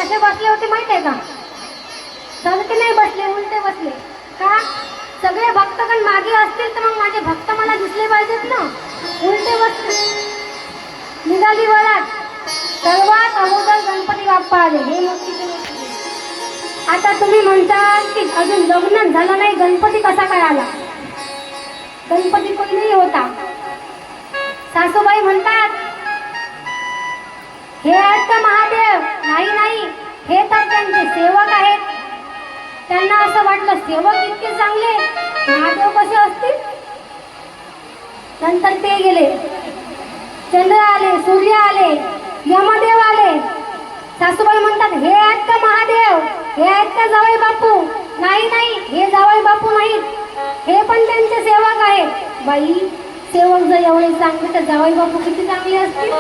कसे बसले होते माहित आहे का? सरके नाही बसले, उलटे बसले. का? सगळे भक्तगण मागे असतील तर मग माझे भक्त मला दिसले पाहिजेत ना. उलटे बसले. निघाली वरात. सर्वात अगोदर गणपती बाप्पा आले. हे मोठीचे मोठी. आता तुम्ही म्हणताल की अजून लग्न झालं नाही, गणपती कसा काय आला? गणपती पहिलेही होता. सासूबाई म्हणतात, हे आहेत का महादेव? नाही नाही, हे तर त्यांचे सेवक आहेत. त्यांना असं वाटलं सेवक इतके चांगले, महादेव कसे असतील. नंतर ते गेले. चंद्र आले, सूर्य आले, यमदेव आले. सासूबाई म्हणतात, हे आहेत का महादेव? हे आहेत का जावई बापू? नाही नाही, हे जावई बापू नाहीत, हे पण त्यांचे सेवक आहेत. बाई, सेवक जर एवढे चांगले तर जावई बापू किती चांगले असतील.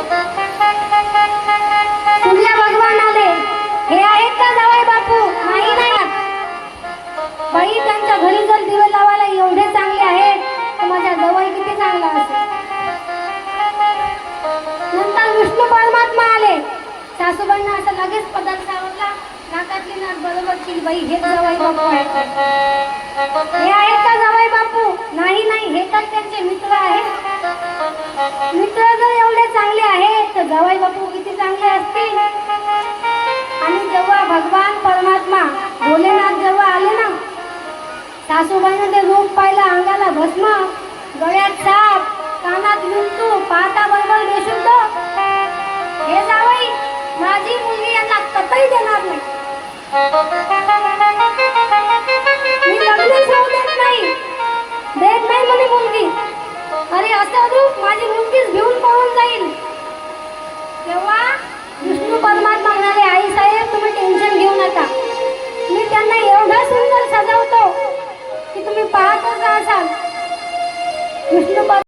सूर्य भगवान आले. हे आहेत का जावई बापू? नाही नाही. बाई, त्यांच्या घरी जर दिवे लावायला एवढे चांगले आहेत तर माझा जावई किती चांगला असेल. नंतर विष्णू परमात्मा आले. सासूबाईंना असं लगेच पदार्थ आवडला. नाकातली नाक बरोबर केली. बाई, हे जावई बापू आहेत. हे आहेत का जावई बापू? नाही नाही, हे तर त्यांचे मित्र आहेत. मित्र जर एवढे चांगले आहेत तर जावई बापू किती चांगले असतील. आणि जेव्हा भगवान परमात्मा भोलेनाथ जेव्हा आले ना, सासूबाईने ते रूप पाहिलं. अंगाला भस्म, गळ्यात साप, कानात विंचू, पाहता बरोबर बेशुद्ध. हे जावई, माझी मुलगी यांना कतई देणार नाही. मी लग्नच होऊ देत नाही. देत नाही म्हणे मुलगी. अरे असं रूप माझी मुलगीच घेऊन पळून जाईल. तेव्हा विष्णू परमात्मा म्हणाले, आई साहेब, तुम्ही टेन्शन घेऊ नका. मी त्यांना एवढा सुंदर सजवतो की तुम्ही पाहतच राहाल. विष्णू